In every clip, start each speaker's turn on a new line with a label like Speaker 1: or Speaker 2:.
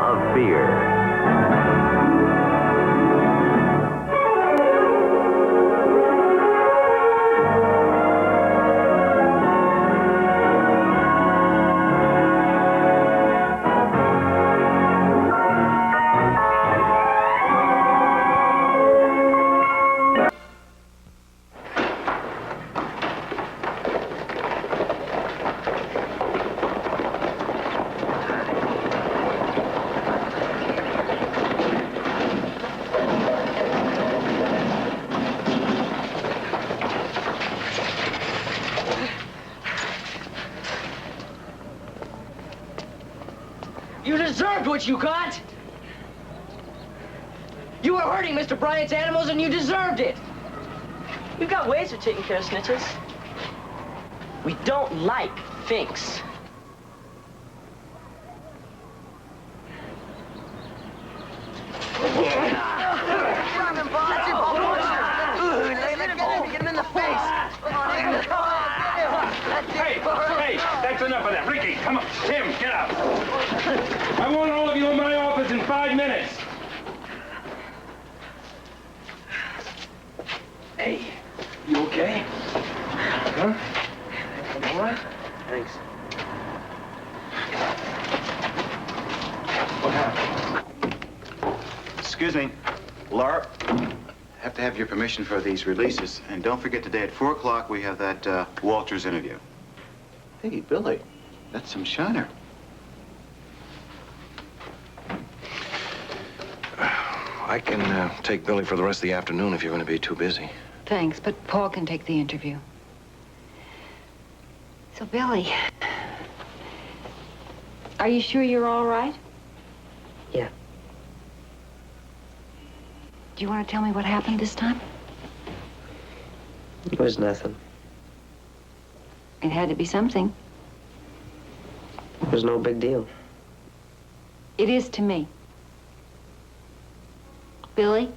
Speaker 1: of beer.
Speaker 2: You deserved what you got! You were hurting Mr. Bryant's animals and you deserved it!
Speaker 3: We've got ways of taking care of snitches.
Speaker 2: We don't like finks.
Speaker 3: Get him in the face.
Speaker 4: Hey, that's enough of that. Ricky, come on. Tim, get out. I want all of you in my office in 5 minutes. Hey, you okay? Huh? All right?
Speaker 3: Thanks.
Speaker 4: What happened?
Speaker 5: Excuse me, Laura. Have to have your permission for these releases. And don't forget today at 4 o'clock we have that Walters interview. Hey, Billy, that's some shiner.
Speaker 6: I can take Billy for the rest of the afternoon if you're going to be too busy.
Speaker 7: Thanks, but Paul can take the interview. So, Billy, are you sure you're all right?
Speaker 3: Yeah.
Speaker 7: Do you want to tell me what happened this time?
Speaker 3: It was nothing.
Speaker 7: It had to be something.
Speaker 3: It was no big deal.
Speaker 7: It is to me. Billy?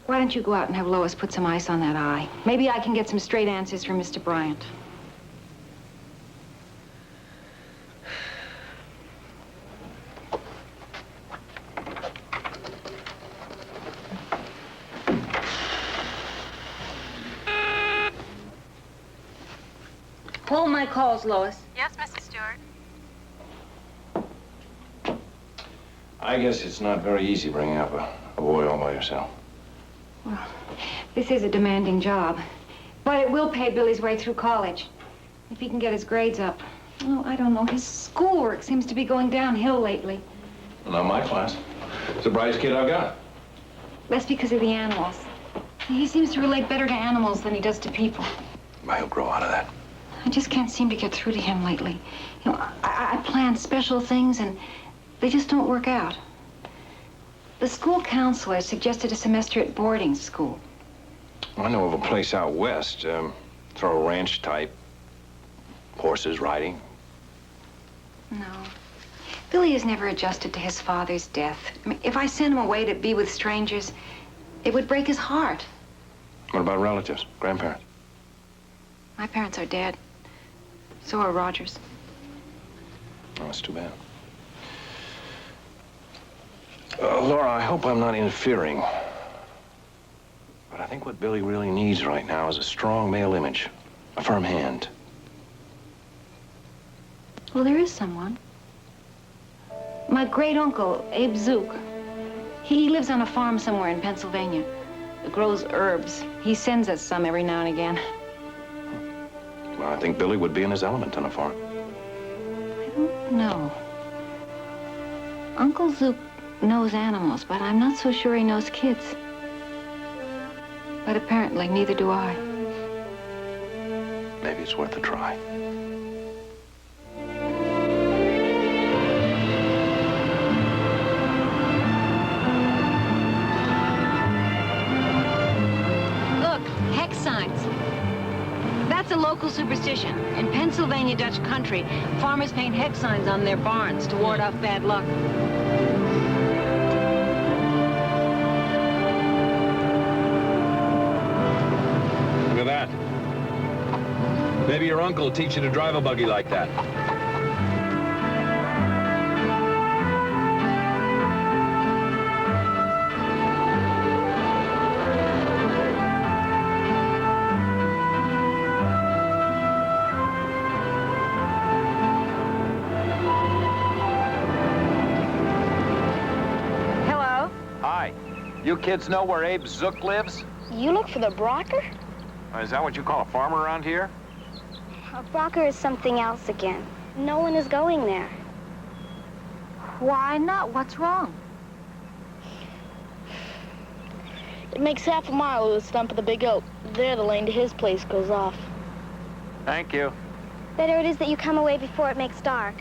Speaker 7: Why don't you go out and have Lois put some ice on that eye? Maybe I can get some straight answers from Mr. Bryant. Hold my calls, Lois.
Speaker 8: Yes, Mrs. Stewart.
Speaker 6: I guess it's not very easy bringing up a boy all by yourself.
Speaker 7: Well, this is a demanding job, but it will pay Billy's way through college. If he can get his grades up. Oh, I don't know. His schoolwork seems to be going downhill lately.
Speaker 6: Well, not my class. It's the brightest kid I've got.
Speaker 7: That's because of the animals. He seems to relate better to animals than he does to people.
Speaker 6: Well, he'll grow out of that.
Speaker 7: I just can't seem to get through to him lately. You know, I plan special things and they just don't work out. The school counselor suggested a semester at boarding school.
Speaker 6: I know of a place out west, throw ranch type, horses riding.
Speaker 7: No. Billy has never adjusted to his father's death. I mean, if I sent him away to be with strangers, it would break his heart.
Speaker 6: What about relatives, grandparents?
Speaker 7: My parents are dead. So are Roger's.
Speaker 6: Oh, that's too bad. Laura, I hope I'm not interfering. But I think what Billy really needs right now is a strong male image, a firm hand.
Speaker 7: Well, there is someone. My great-uncle, Abe Zook. He lives on a farm somewhere in Pennsylvania. Grows herbs. He sends us some every now and again.
Speaker 6: Well, I think Billy would be in his element on a farm.
Speaker 7: I don't know. Uncle Zook knows animals, but I'm not so sure he knows kids. But apparently, neither do I.
Speaker 6: Maybe it's worth a try.
Speaker 7: Look, hex signs. That's a local superstition. In Pennsylvania Dutch country, farmers paint hex signs on their barns to ward off bad luck.
Speaker 4: Look at that.
Speaker 6: Maybe your uncle will teach you to drive a buggy like that.
Speaker 7: Hello?
Speaker 6: Hi. You kids know where Abe Zook lives?
Speaker 1: You look for the Brocker?
Speaker 6: Is that what you call a farmer around here?
Speaker 1: A Brocker is something else again. No one is going there.
Speaker 7: Why not? What's wrong?
Speaker 1: It makes half a mile to the stump of the big oak. There, the lane to his place goes off.
Speaker 6: Thank you.
Speaker 1: Better it is that you come away before it makes dark.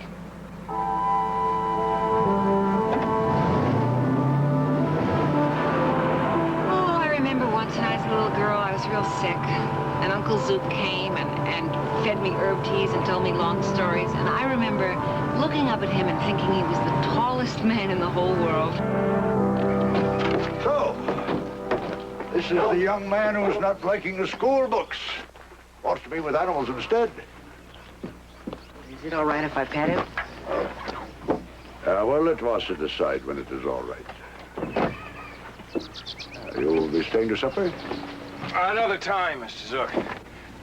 Speaker 7: Oh, I remember once when I was a little girl, I was real sick. And Uncle Zook came and fed me herb teas and told me long stories. And I remember looking up at him and thinking he was the tallest man in the whole world.
Speaker 8: So, this is the young man who's not liking the school books. Wants to be with animals instead.
Speaker 2: Is it all right if I pet him?
Speaker 8: Well, let Wasser decide when it is all right. You'll be staying to supper?
Speaker 6: Another time, Mr. Zook.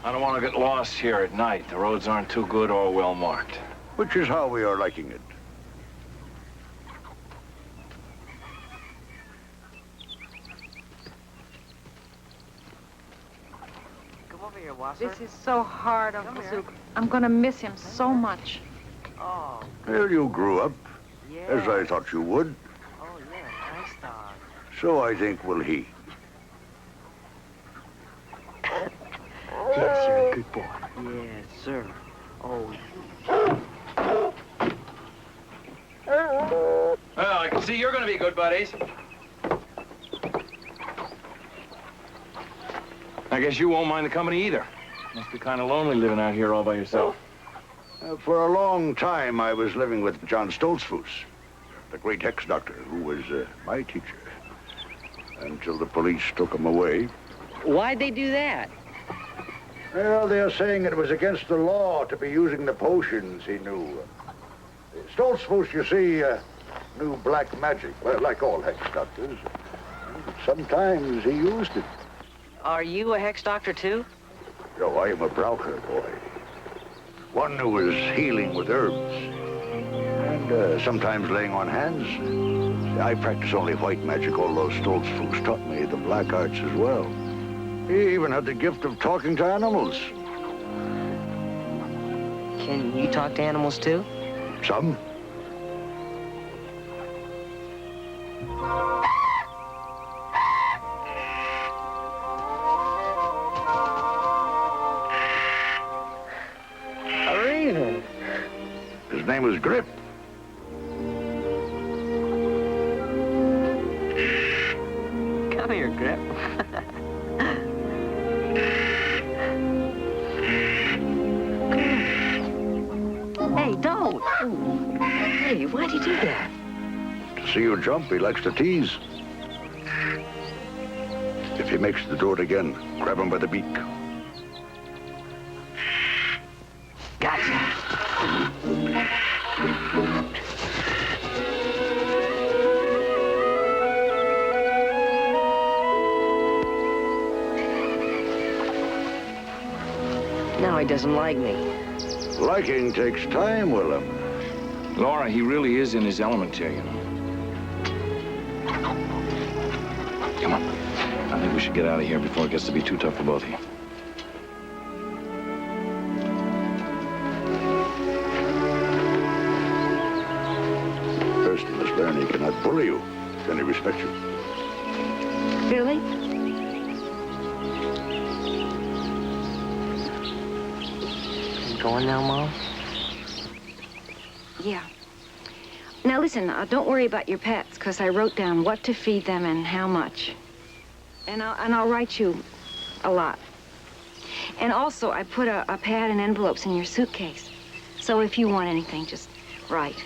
Speaker 6: I don't want to get lost here at night. The roads aren't too good or well marked.
Speaker 8: Which is how we are liking it.
Speaker 2: Come over here, Wasser.
Speaker 7: This is so hard, Uncle Zook. I'm gonna miss him so much.
Speaker 2: Oh,
Speaker 8: Well, you grew up,
Speaker 2: yeah.
Speaker 8: as I thought you would.
Speaker 2: Oh, yeah, nice dog.
Speaker 8: So I think will he.
Speaker 2: Yes, you're a good boy. Yes, sir. Oh,
Speaker 6: Well, I can see you're going to be good buddies. I guess you won't mind the company either. Must be kind of lonely living out here all by yourself.
Speaker 8: For a long time, I was living with John Stoltzfus, the great hex doctor who was my teacher, until the police took him away.
Speaker 2: why'd they do that?
Speaker 8: Well, they're saying it was against the law to be using the potions he knew. Stoltzfus, you see, knew black magic, well, like all hex doctors. Sometimes he used it.
Speaker 2: Are you a hex doctor, too?
Speaker 8: No, I am a Braucher boy. One who was healing with herbs. And sometimes laying on hands. I practice only white magic, although Stoltzfus taught me the black arts as well. He even had the gift of talking to animals.
Speaker 2: Can you talk to animals, too?
Speaker 8: Some.
Speaker 2: A raven.
Speaker 8: His name was Grip.
Speaker 2: Come here, Grip. Hey, don't. Hey, why'd you do that?
Speaker 8: To see you jump, he likes to tease. If he makes the do it again, grab him by the beak.
Speaker 2: Gotcha. Now he doesn't like me.
Speaker 8: Liking takes time, Willem.
Speaker 6: Laura, he really is in his element here, you know. Come on. I think we should get out of here before it gets to be too tough for both of you.
Speaker 8: First, he must learn he cannot bully you. Then he respects you.
Speaker 7: Billy?
Speaker 2: You going now, Mom?
Speaker 7: Yeah. Now listen, don't worry about your pets, because I wrote down what to feed them and how much. And I'll write you a lot. And also, I put a pad and envelopes in your suitcase. So if you want anything, just write.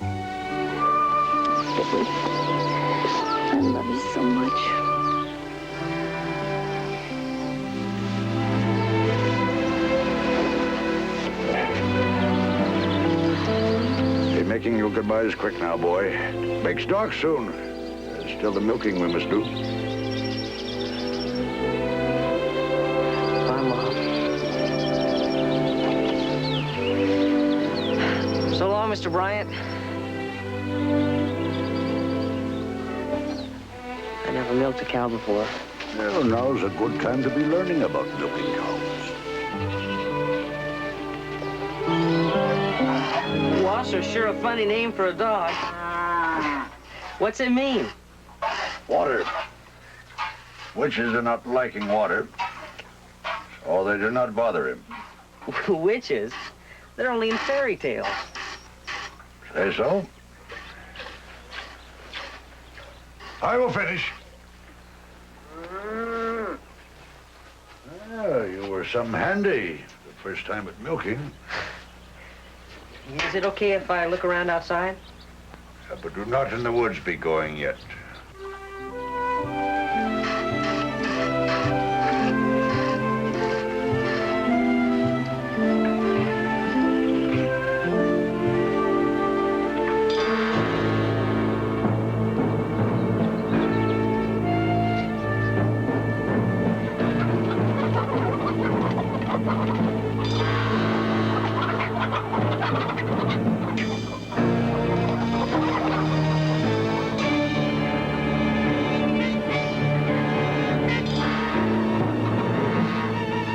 Speaker 7: Billy, I love you so much.
Speaker 8: you'll get by as quick now, boy. Makes dark soon. There's still the milking we must do.
Speaker 3: Bye, Mom. So long, Mr. Bryant. I never milked a cow before.
Speaker 8: Well, now's a good time to be learning about milking cows.
Speaker 3: Wasser's sure a funny name for a dog. What's it mean?
Speaker 8: Water. Witches are not liking water, so they do not bother him.
Speaker 3: Witches? They're only in fairy tales.
Speaker 8: Say so? I will finish. Ah, you were some handy the first time at milking.
Speaker 3: Is it okay if I look around outside?
Speaker 8: But do not in the woods be going yet.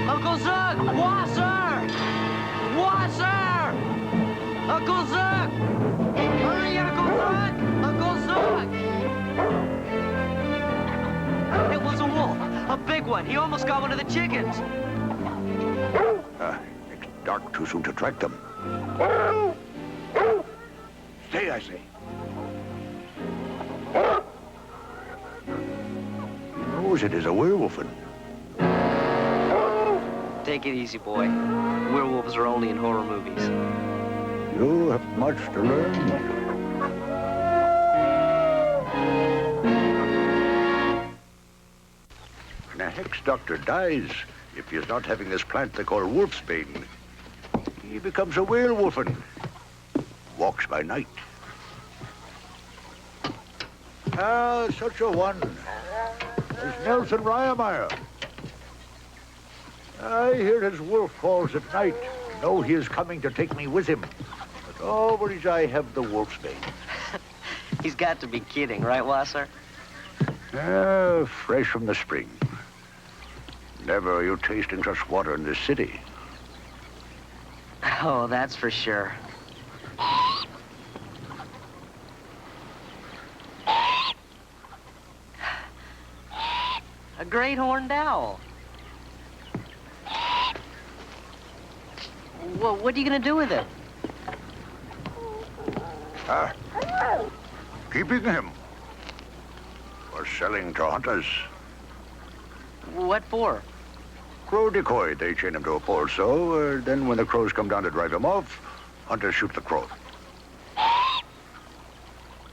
Speaker 3: Uncle Zug! Wasser! Wasser! Uncle Zug! Hurry, Uncle Zug! Uncle Zug! It was a wolf. A big one. He almost got one of the chickens.
Speaker 8: It's dark too soon to track them. Stay, I say. He knows it is a werewolf.
Speaker 3: Take it easy, boy. Werewolves are only in horror movies.
Speaker 8: You have much to learn. When a hex doctor dies, if he is not having this plant they call wolfsbane, he becomes a werewolfen. Walks by night. Ah, such a one. There's Nelson Ryemeyer. I hear his wolf calls at night. Know he is coming to take me with him. But over his eye have the wolfsbane.
Speaker 3: He's got to be kidding, right, Wasser?
Speaker 8: Ah, fresh from the spring. Never are you tasting such water in this city.
Speaker 3: Oh, that's for sure. A great horned owl. Well, what are you gonna do with it?
Speaker 8: Keeping him. For selling to hunters.
Speaker 3: What for?
Speaker 8: Crow decoy. They chain him to a pole so, then when the crows come down to drive him off, hunters shoot the crow.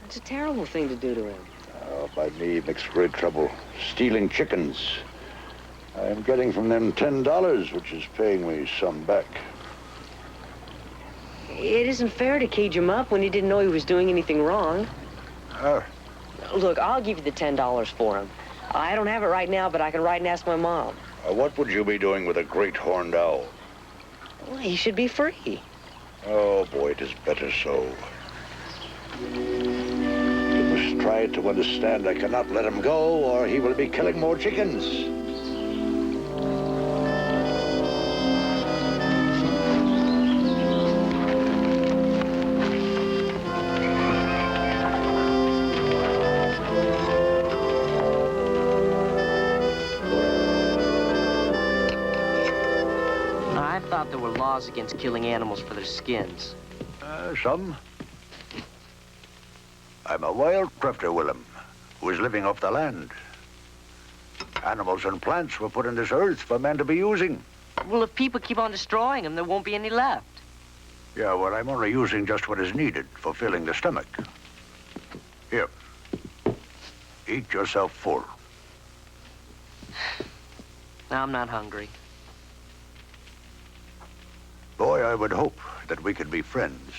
Speaker 3: It's a terrible thing to do to him.
Speaker 8: Oh, by me, makes great trouble. Stealing chickens. I'm getting from them $10, which is paying me some back.
Speaker 3: It isn't fair to cage him up when he didn't know he was doing anything wrong. Look, I'll give you the $10 for him. I don't have it right now, but I can write and ask my mom.
Speaker 8: What would you be doing with a great horned owl?
Speaker 3: Well, he should be free.
Speaker 8: Oh, boy, it is better so. You must try to understand I cannot let him go, or he will be killing more chickens.
Speaker 3: I thought there were laws against killing animals for their skins.
Speaker 8: Some. I'm a wild crafter, Willem, who is living off the land. Animals and plants were put in this earth for man to be using.
Speaker 3: Well, if people keep on destroying them, there won't be any left.
Speaker 8: Yeah, well, I'm only using just what is needed for filling the stomach. Here. Eat yourself full.
Speaker 3: I'm not hungry.
Speaker 8: Boy, I would hope that we could be friends.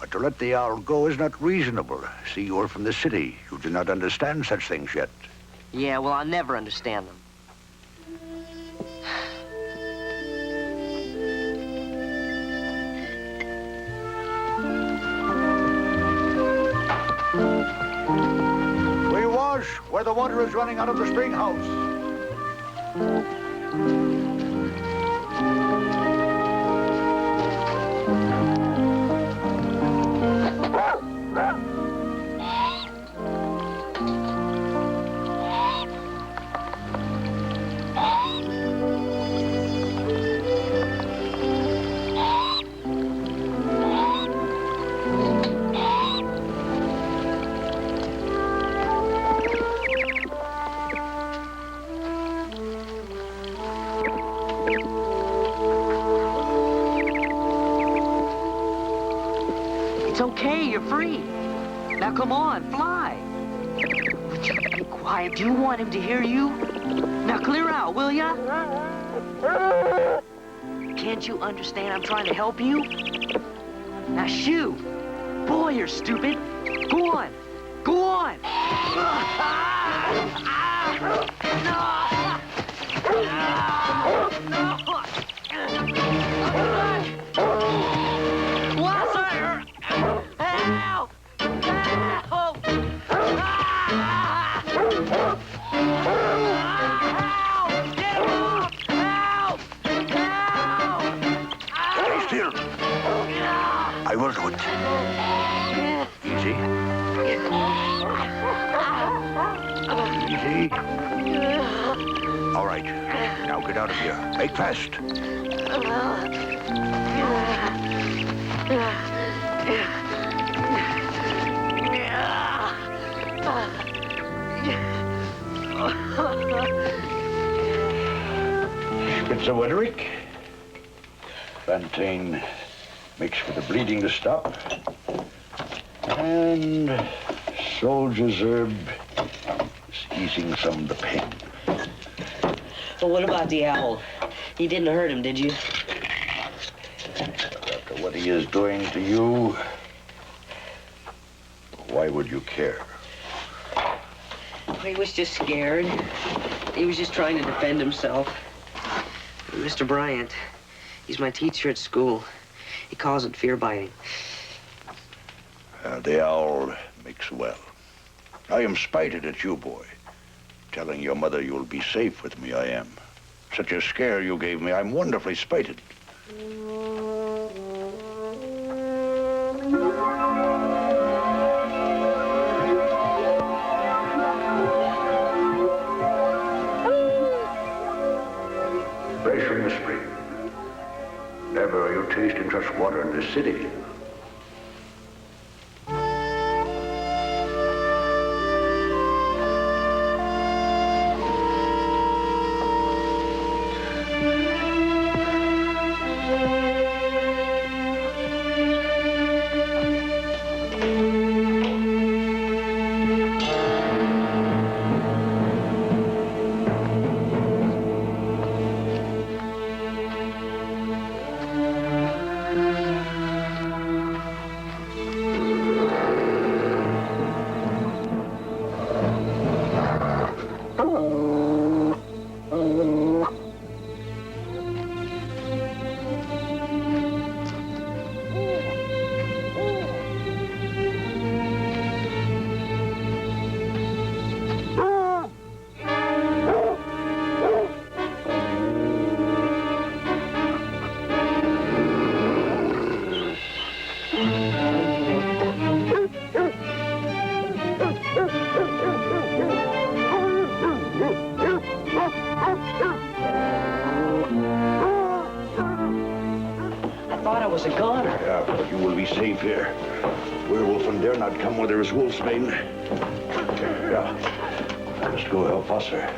Speaker 8: But to let the owl go is not reasonable. See, you are from the city. You do not understand such things yet.
Speaker 3: Yeah, well, I'll never understand them.
Speaker 8: We wash where the water is running out of the spring house.
Speaker 3: It's okay, you're free. Now come on, fly. Would you be quiet? Do you want him to hear you? Now clear out, will ya? Can't you understand I'm trying to help you? Now shoo. Boy, you're stupid. Go on. Go on.
Speaker 8: Stay still. I will do it. Easy. Easy. All right. Now get out of here. Make fast. Spitzer-Wederick. Plantain makes for the bleeding to stop. And soldier's herb is easing some of the pain.
Speaker 3: Well, what about the owl? You didn't hurt him, did you?
Speaker 8: After what he is doing to you, why would you care?
Speaker 3: He was just scared. He was just trying to defend himself. Mr. Bryant, he's my teacher at school. He calls it fear biting.
Speaker 8: The owl makes well. I am spited at you, boy. Telling your mother you'll be safe with me, I am. Such a scare you gave me, I'm wonderfully spited. Fresh from the spring. Never are you tasting such water in this city.
Speaker 3: Was a goner.
Speaker 8: Yeah, but you will be safe here. Werewolfen dare not come where there is wolfsbane. Yeah, let's go help Foster.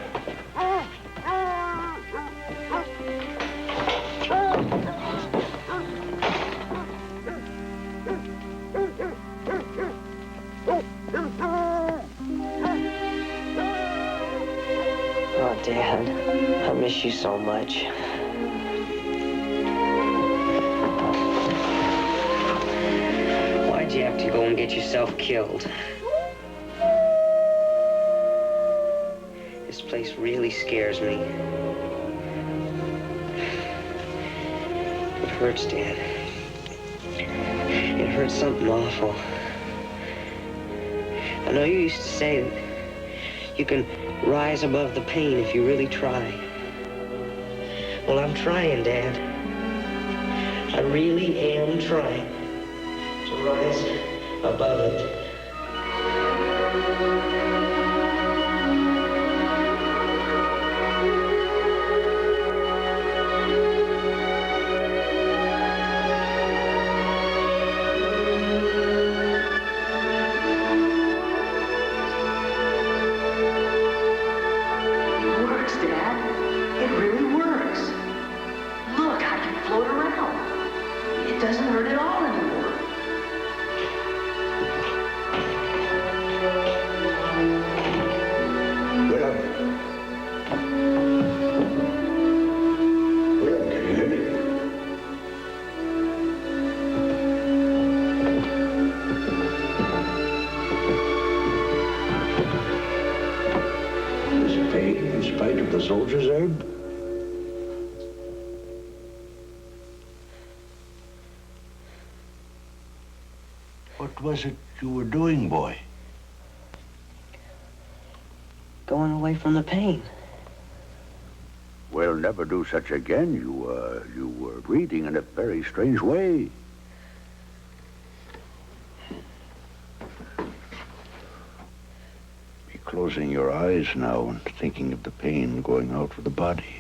Speaker 3: Oh, Dad, I miss you so much. and get yourself killed. This place really scares me. It hurts, Dad. It hurts something awful. I know you used to say that you can rise above the pain if you really try. Well, I'm trying, Dad. I really am trying to rise above it.
Speaker 8: Soldiers, Herb? What was it you were doing, boy?
Speaker 3: Going away from the pain.
Speaker 8: We'll never do such again. You were breathing in a very strange way. Closing your eyes now and thinking of the pain going out of the body.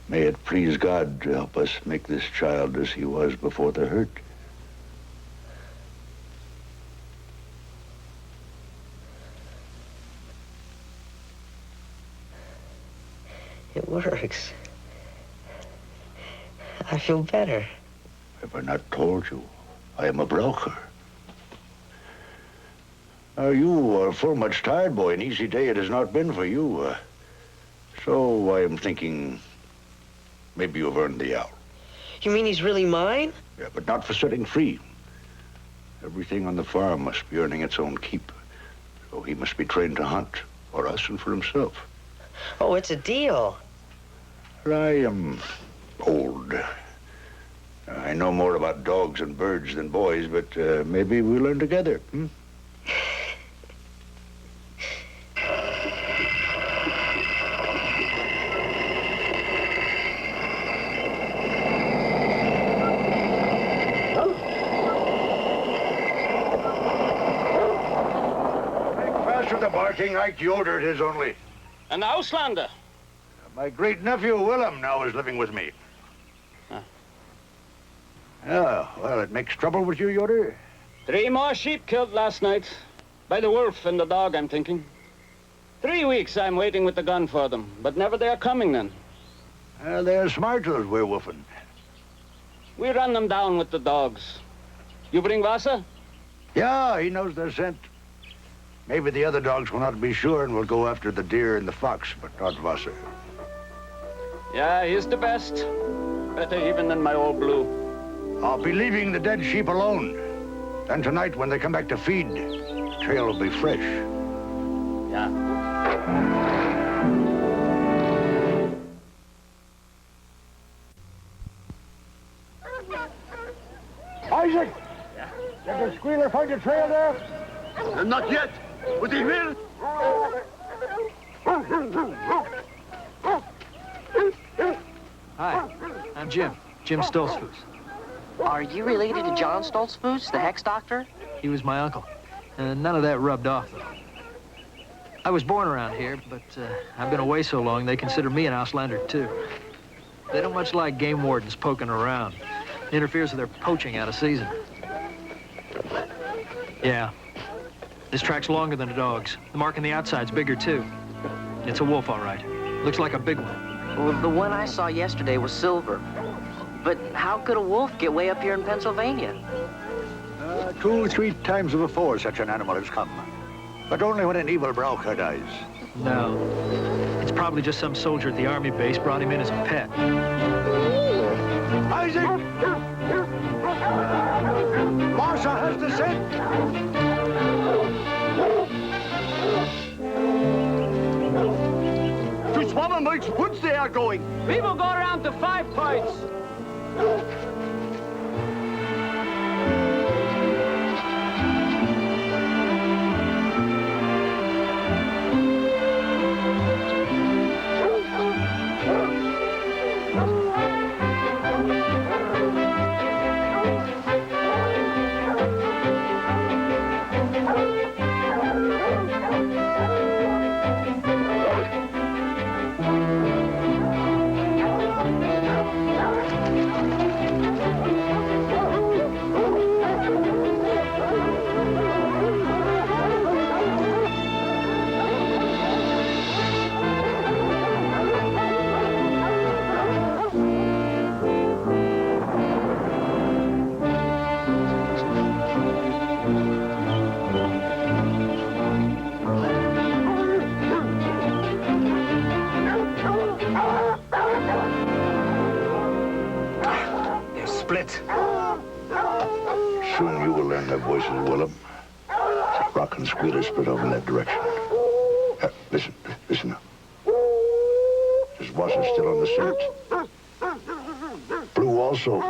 Speaker 8: May it please God to help us make this child as he was before the hurt.
Speaker 3: It works. I feel better.
Speaker 8: Have I not told you? I am a broker. You are full much tired, boy. An easy day it has not been for you. So I am thinking maybe you've earned the out.
Speaker 3: You mean he's really mine?
Speaker 8: Yeah, but not for setting free. Everything on the farm must be earning its own keep. So he must be trained to hunt, for us and for himself.
Speaker 3: Oh, it's a deal.
Speaker 8: I am old. I know more about dogs and birds than boys, but maybe we'll learn together, hmm? Ike Yoder it is only.
Speaker 9: An Auslander?
Speaker 8: My great-nephew, Willem, now is living with me.
Speaker 9: Huh.
Speaker 8: Yeah, well, it makes trouble with you, Yoder?
Speaker 9: 3 more sheep killed last night. By the wolf and the dog, I'm thinking. 3 weeks I'm waiting with the gun for them, but never they're coming then.
Speaker 8: They're smart, those werewolfen.
Speaker 9: We run them down with the dogs. You bring Wasser?
Speaker 8: Yeah, he knows their scent. Maybe the other dogs will not be sure and will go after the deer and the fox, but not Wasser.
Speaker 9: Yeah, he's the best. Better even than my old Blue.
Speaker 8: I'll be leaving the dead sheep alone. Then tonight, when they come back to feed, the trail will be fresh.
Speaker 9: Yeah.
Speaker 8: Isaac! Did the squealer find a trail there?
Speaker 10: Not yet, but he will.
Speaker 11: Hi, I'm Jim Stoltzfus.
Speaker 3: Are you related to John Stoltzfus, the Hex Doctor?
Speaker 11: He was my uncle. None of that rubbed off, though. I was born around here, but I've been away so long, they consider me an Auslander, too. They don't much like game wardens poking around. It interferes with their poaching out of season. Yeah. This track's longer than a dog's. The mark on the outside's bigger, too. It's a wolf, all right. Looks like a big one.
Speaker 3: Well, the one I saw yesterday was silver. But how could a wolf get way up here in Pennsylvania?
Speaker 8: 2 or 3 times before such an animal has come. But only when an evil Braucher dies.
Speaker 11: No. It's probably just some soldier at the army base brought him in as a pet.
Speaker 8: Isaac! Marshal has the scent.
Speaker 10: To Swammermike's woods they are going.
Speaker 9: We will go around to 5 Points.
Speaker 8: Soon you will learn their voices, Willem. Rock and Squealer split off in that direction. Listen now. Is Wasser still on the scent? Blue also.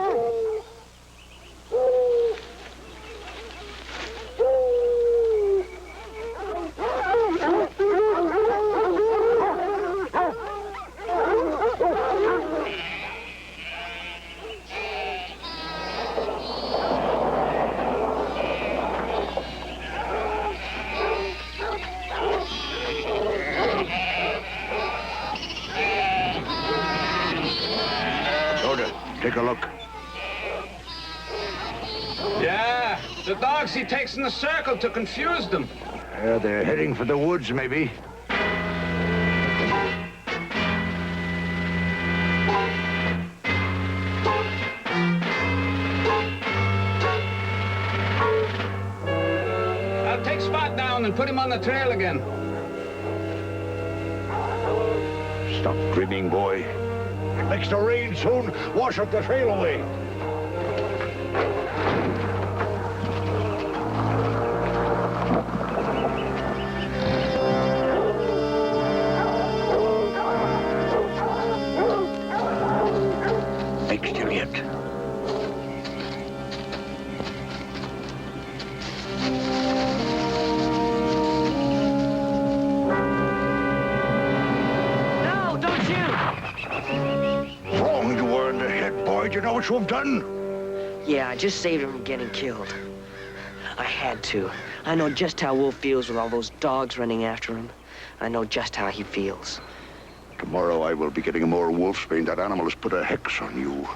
Speaker 8: Take a look.
Speaker 9: Yeah, the dogs he takes in the circle to confuse them.
Speaker 8: Yeah, they're heading for the woods, maybe.
Speaker 9: I'll take Spot down and put him on the trail again.
Speaker 8: Stop dreaming, boy. It makes the rain soon. Wash up the trail away. Make still yet.
Speaker 9: No, don't shoot!
Speaker 8: Wrong you were in the head, boy. Do you know what you've done?
Speaker 3: Yeah, I just saved him from getting killed. I had to. I know just how Wolf feels with all those dogs running after him. I know just how he feels.
Speaker 8: Tomorrow I will be getting more wolfsbane. That animal has put a hex on you.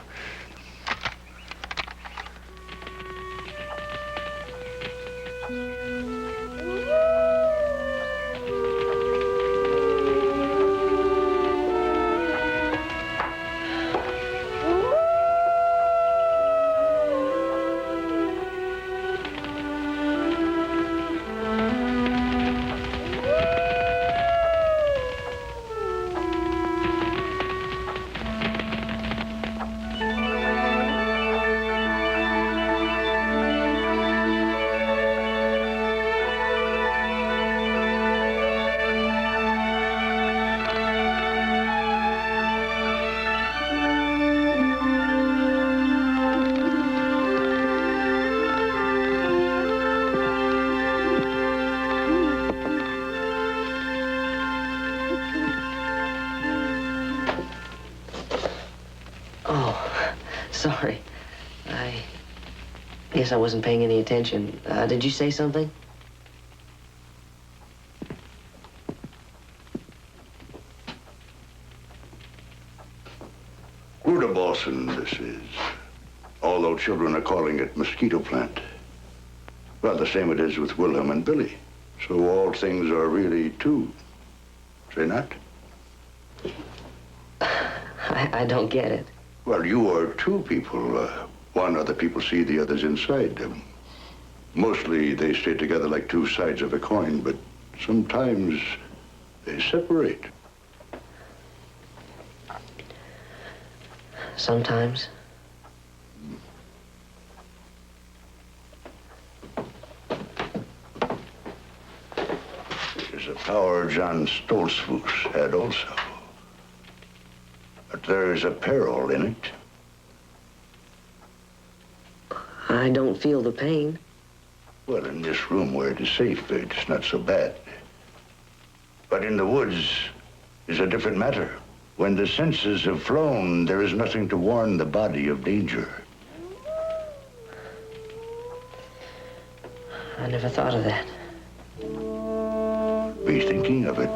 Speaker 3: Sorry. I guess I wasn't paying any attention. Did you say something?
Speaker 8: Rudabossen, this is. Although children are calling it mosquito plant. Well, the same it is with Wilhelm and Billy. So all things are really two. Say not?
Speaker 3: I don't get it.
Speaker 8: Well, you are two people. One, other people see, the other's inside. Mostly they stay together like two sides of a coin, but sometimes they separate.
Speaker 3: Sometimes?
Speaker 8: power John Stoltzfus had also. But there is a peril in it.
Speaker 3: I don't feel the pain.
Speaker 8: Well, in this room where it is safe, it's not so bad. But in the woods is a different matter. When the senses have flown, there is nothing to warn the body of danger.
Speaker 3: I never thought of that.
Speaker 8: Be thinking of it.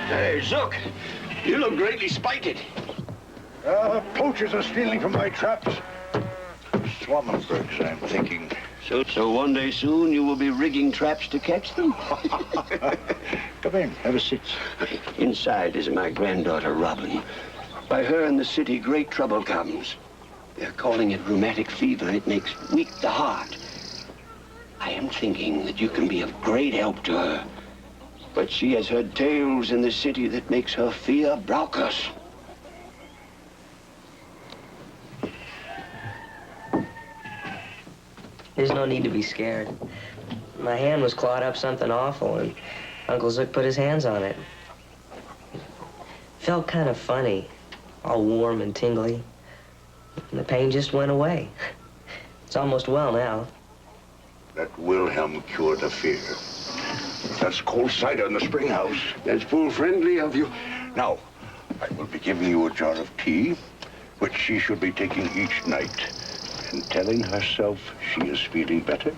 Speaker 10: Hey, Zook, you look greatly spited.
Speaker 8: Poachers are stealing from my traps. Swammenbergs, I'm thinking.
Speaker 10: So one day soon you will be rigging traps to catch them?
Speaker 8: Come in, have a seat.
Speaker 10: Inside is my granddaughter, Robin. By her in the city, great trouble comes. They're calling it rheumatic fever. It makes weak the heart. I am thinking that you can be of great help to her. But she has heard tales in the city that makes her fear Brauchus.
Speaker 3: There's no need to be scared. My hand was clawed up something awful, and Uncle Zook put his hands on it. Felt kind of funny, all warm and tingly. And the pain just went away. It's almost well now.
Speaker 8: Let Wilhelm cure the fear. That's cold cider in the spring house.
Speaker 10: That's full friendly of you.
Speaker 8: Now, I will be giving you a jar of tea, which she should be taking each night, and telling herself she is feeling better.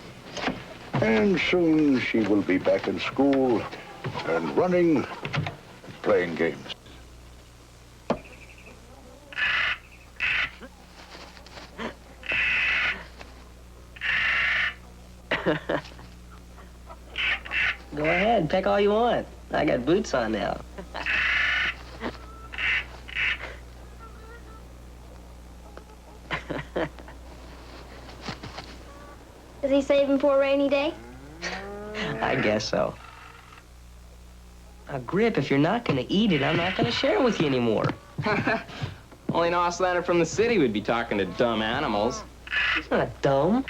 Speaker 8: And soon she will be back in school and running, playing games.
Speaker 3: Go ahead, peck all you want. I got boots on now.
Speaker 12: Is he saving for a rainy day?
Speaker 3: I guess so. Now, Grip, if you're not gonna eat it, I'm not gonna share it with you anymore.
Speaker 13: Only an Auslander from the city would be talking to dumb animals.
Speaker 3: He's not dumb.
Speaker 12: And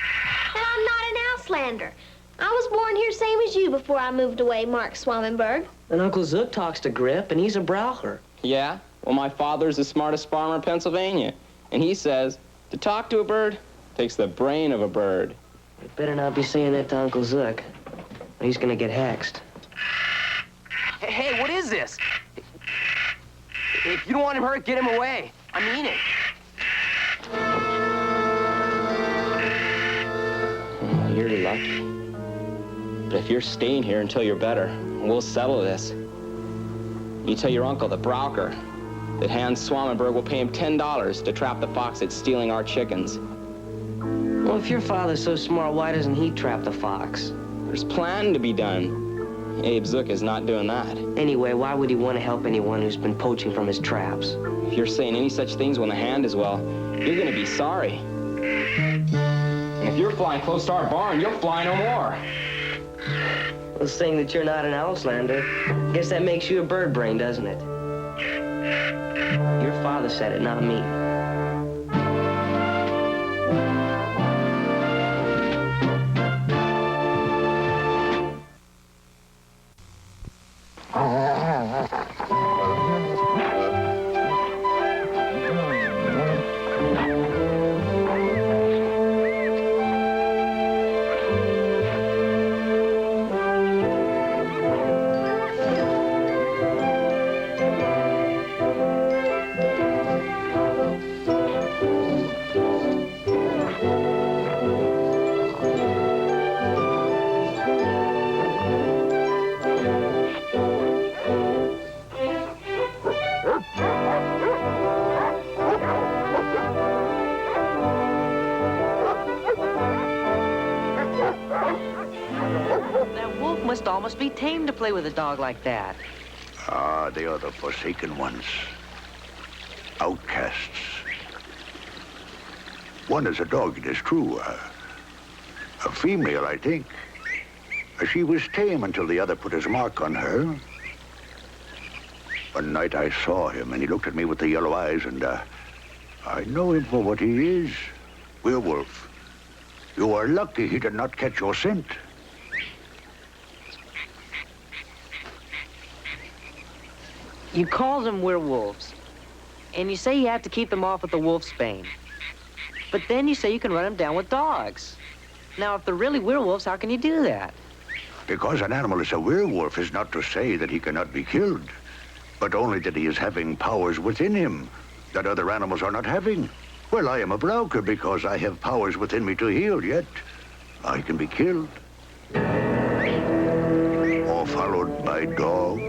Speaker 12: I'm not an Auslander. I was born here same as you before I moved away, Mark Swammenberg.
Speaker 3: And Uncle Zook talks to Grip, and he's a Braucher.
Speaker 13: Yeah? Well, my father's the smartest farmer in Pennsylvania. And he says, to talk to a bird takes the brain of a bird.
Speaker 3: You better not be saying that to Uncle Zook. He's gonna get hexed.
Speaker 13: Hey, what is this? If you don't want him hurt, get him away. I mean it. Well, you're lucky. But if you're staying here until you're better, we'll settle this. You tell your uncle, the Braucher, that Hans Swammenberg will pay him $10 to trap the fox that's stealing our chickens.
Speaker 3: Well, if your father's so smart, why doesn't he trap the fox?
Speaker 13: There's planning to be done. Abe Zook is not doing that.
Speaker 3: Anyway, why would he want to help anyone who's been poaching from his traps?
Speaker 13: If you're saying any such things when the hand is well, you're gonna be sorry. And if you're flying close to our barn, you'll fly no more.
Speaker 3: Well, saying that you're not an Auslander, guess that makes you a bird brain, doesn't it? Your father said it, not me.
Speaker 2: Must be tame to play with a dog like that.
Speaker 8: Ah, they are the forsaken ones. outcasts. One is a dog, it is true. A female, I think. She was tame until the other put his mark on her. One night I saw him, and he looked at me with the yellow eyes, and I know him for what he is. Werewolf. You are lucky he did not catch your scent.
Speaker 2: You call them werewolves, and you say you have to keep them off with the wolfsbane. But then you say you can run them down with dogs. Now, if they're really werewolves, how can you do that?
Speaker 8: Because an animal is a werewolf is not to say that he cannot be killed, but only that he is having powers within him that other animals are not having. Well, I am a Brauker because I have powers within me to heal, yet I can be killed. Or followed by dogs.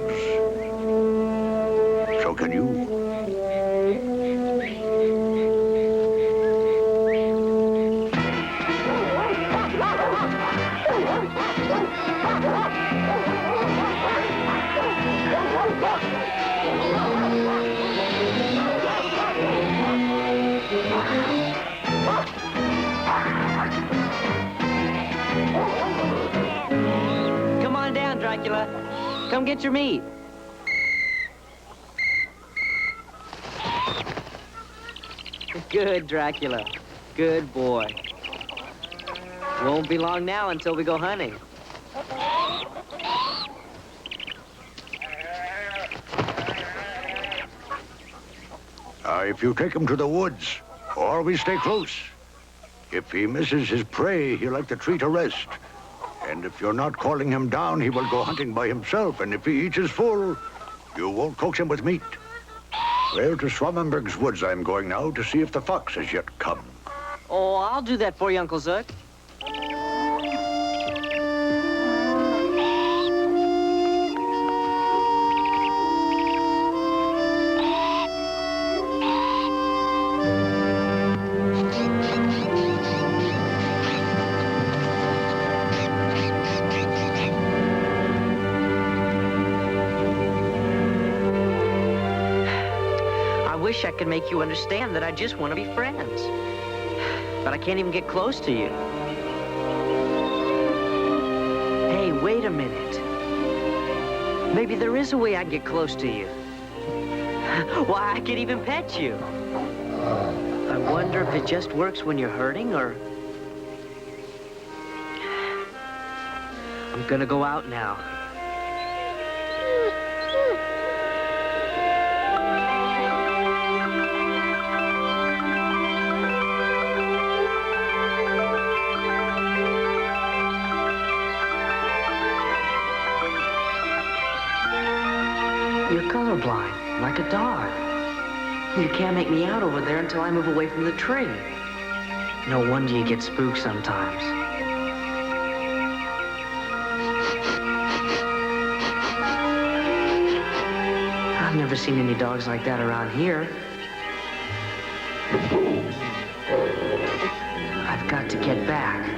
Speaker 8: So can you.
Speaker 2: Come on down, Dracula. Come get your meat. Good, Dracula. Good boy. Won't be long now until we go hunting.
Speaker 8: If you take him to the woods, always stay close. If he misses his prey, he'll like to treat a rest. And if you're not calling him down, he will go hunting by himself. And if he eats his full, you won't coax him with meat. Well, to Swamenberg's woods I'm going now to see if the fox has yet come.
Speaker 2: Oh, I'll do that for you, Uncle Zook. I could make you understand that I just want to be friends. But I can't even get close to you. Hey, wait a minute. Maybe there is a way I can get close to you. Why, I could even pet you. I wonder if it just works when you're hurting, or... I'm gonna go out now. You're colorblind, like a dog. You can't make me out over there until I move away from the tree. No wonder you get spooked sometimes. I've never seen any dogs like that around here. I've got to get back.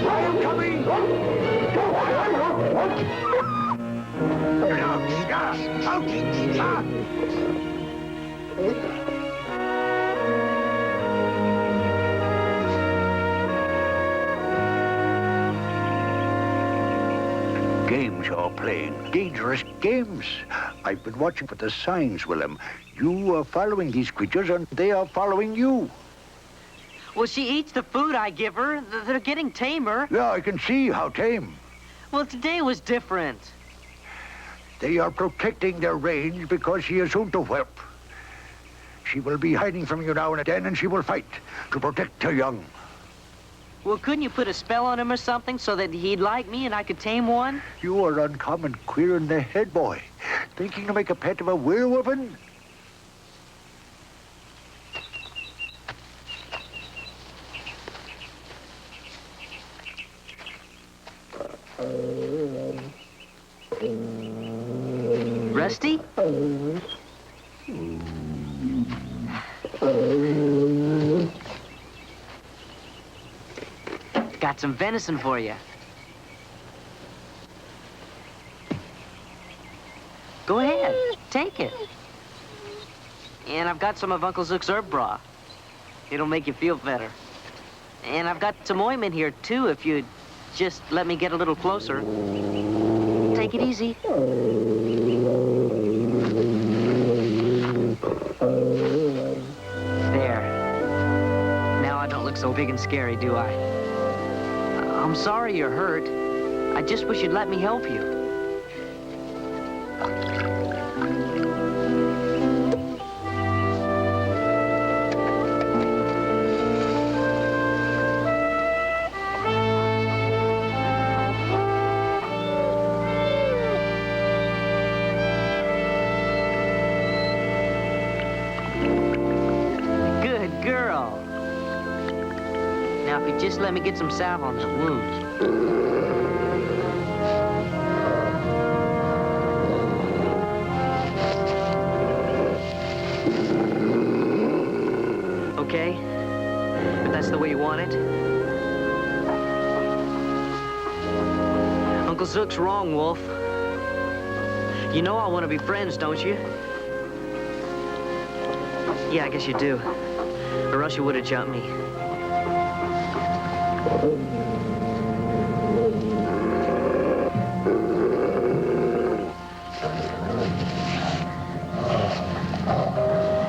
Speaker 8: I am coming! Games you're playing, dangerous games. I've been watching for the signs, Willem. You are following these creatures and they are following you.
Speaker 2: Well, she eats the food I give her. They're getting tamer.
Speaker 8: Yeah, I can see how tame.
Speaker 2: Well, today was different.
Speaker 8: They are protecting their range because she is soon to whelp. She will be hiding from you now and then, and she will fight to protect her young.
Speaker 2: Well, couldn't you put a spell on him or something so that he'd like me and I could tame one?
Speaker 8: You are uncommon queer in the head, boy. Thinking to make a pet of a werewolfin?
Speaker 2: Rusty? Got some venison for you. Go ahead, take it. And I've got some of Uncle Zook's herb broth. It'll make you feel better. And I've got some ointment here, too, if you'd just let me get a little closer. Take it easy. There. Now I don't look so big and scary, do I? I'm sorry you're hurt. I just wish you'd let me help you. Just let me get some salve on the wound. Okay? If that's the way you want it. Uncle Zook's wrong, Wolf. You know I want to be friends, don't you? Yeah, I guess you do. Or else you would have jumped me.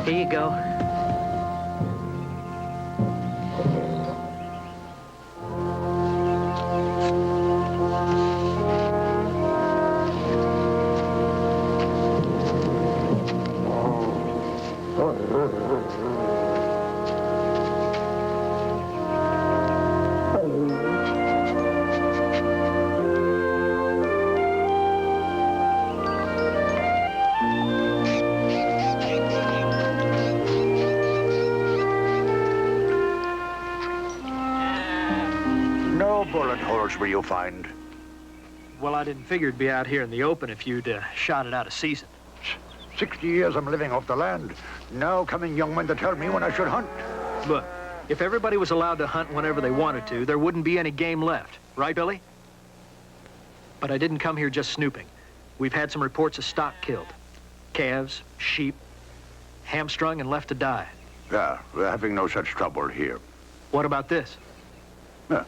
Speaker 2: Here you go.
Speaker 8: Bullet holes will you find?
Speaker 11: Well, I didn't figure it'd be out here in the open if you'd shot it out of season.
Speaker 8: 60 years I'm living off the land. Now coming young men to tell me when I should hunt.
Speaker 11: Look, if everybody was allowed to hunt whenever they wanted to, there wouldn't be any game left. Right, Billy? But I didn't come here just snooping. We've had some reports of stock killed. Calves, sheep, hamstrung and left to die.
Speaker 8: Yeah, we're having no such trouble here.
Speaker 11: What about this?
Speaker 8: Yeah.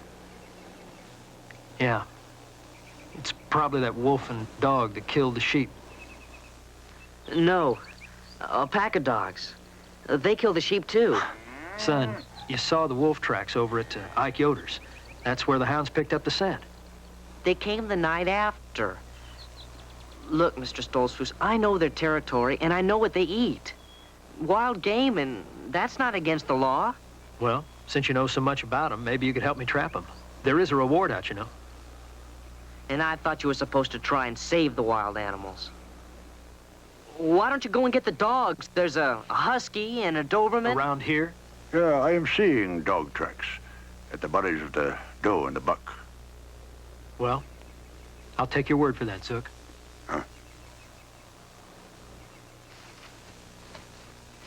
Speaker 11: Yeah. It's probably that wolf and dog that killed the sheep.
Speaker 2: No. A pack of dogs. They killed the sheep, too.
Speaker 11: Son, you saw the wolf tracks over at Ike Yoder's. That's where the hounds picked up the scent.
Speaker 2: They came the night after. Look, Mr. Stolzfus, I know their territory, and I know what they eat. Wild game, and that's not against the law.
Speaker 11: Well, since you know so much about them, maybe you could help me trap them. There is a reward out, you know.
Speaker 2: And I thought you were supposed to try and save the wild animals. Why don't you go and get the dogs? There's a husky and a Doberman.
Speaker 11: Around here?
Speaker 8: Yeah, I am seeing dog tracks at the bodies of the doe and the buck.
Speaker 11: Well, I'll take your word for that, Zook.
Speaker 8: Huh?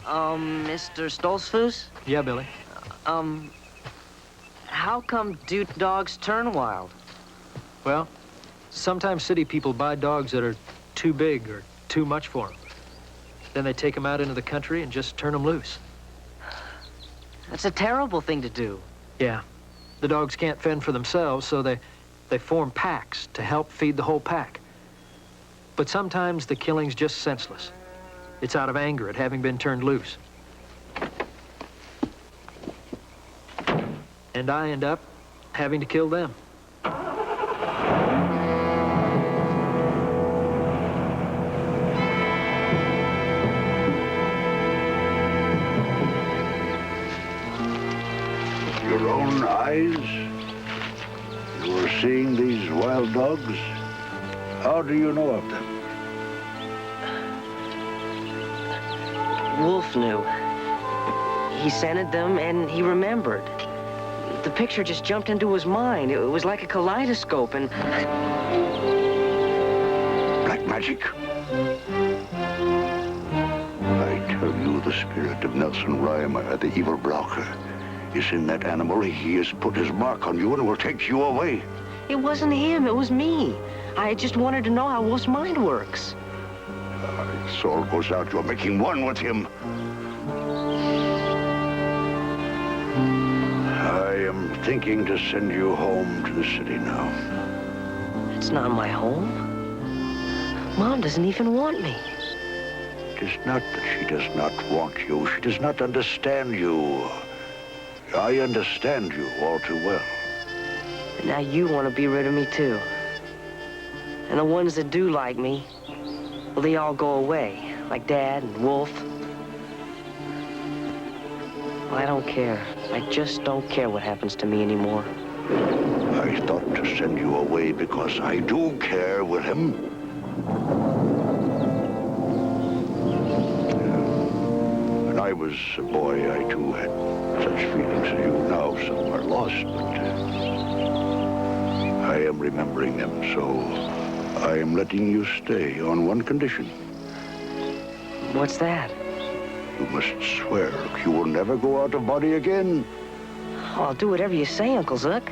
Speaker 2: Mr. Stolzfus?
Speaker 11: Yeah, Billy?
Speaker 2: How come do dogs turn wild?
Speaker 11: Well, sometimes city people buy dogs that are too big or too much for them. Then they take them out into the country and just turn them loose.
Speaker 2: That's a terrible thing to do.
Speaker 11: Yeah. The dogs can't fend for themselves, so they form packs to help feed the whole pack. But sometimes the killing's just senseless. It's out of anger at having been turned loose. And I end up having to kill them.
Speaker 8: Your own eyes? You were seeing these wild dogs? How do you know of them?
Speaker 2: Wolf knew. He scented them and he remembered. The picture just jumped into his mind. It was like a kaleidoscope and...
Speaker 8: Black magic? I tell you, the The spirit of Nelson Reimer, the evil Braucher, is in that animal. He has put his mark on you and will take you away.
Speaker 2: It wasn't him, it was me. I just wanted to know how Wolf's mind works.
Speaker 8: His soul goes out. You're making one with him. I am thinking to send you home to the city now.
Speaker 2: It's not my home. Mom doesn't even want me.
Speaker 8: It is not that she does not want you. She does not understand you. I understand you all too well.
Speaker 2: And now you want to be rid of me, too. And the ones that do like me, well, they all go away, like Dad and Wolf. Well, I don't care. I just don't care what happens to me anymore.
Speaker 8: I thought to send you away because I do care, Wilhelm. When I was a boy, I too had such feelings as you. Now some are lost, but I am remembering them, so I am letting you stay on one condition.
Speaker 2: What's that?
Speaker 8: You must swear you will never go out of body again.
Speaker 2: Oh, I'll do whatever you say, Uncle Zuck.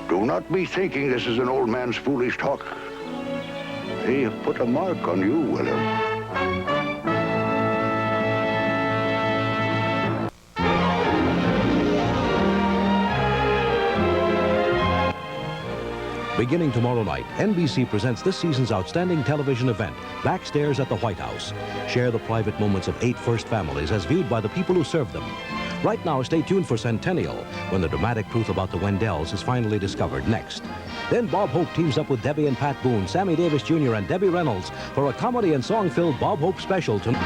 Speaker 8: Do not be thinking this is an old man's foolish talk. They have put a mark on you, Wilhelm.
Speaker 14: Beginning tomorrow night, NBC presents this season's outstanding television event, Backstairs at the White House. Share the private moments of 8 first families as viewed by the people who served them. Right now, stay tuned for Centennial, when the dramatic truth about the Wendells is finally discovered next. Then Bob Hope teams up with Debbie and Pat Boone, Sammy Davis Jr. and Debbie Reynolds for a comedy and song-filled Bob Hope special tonight.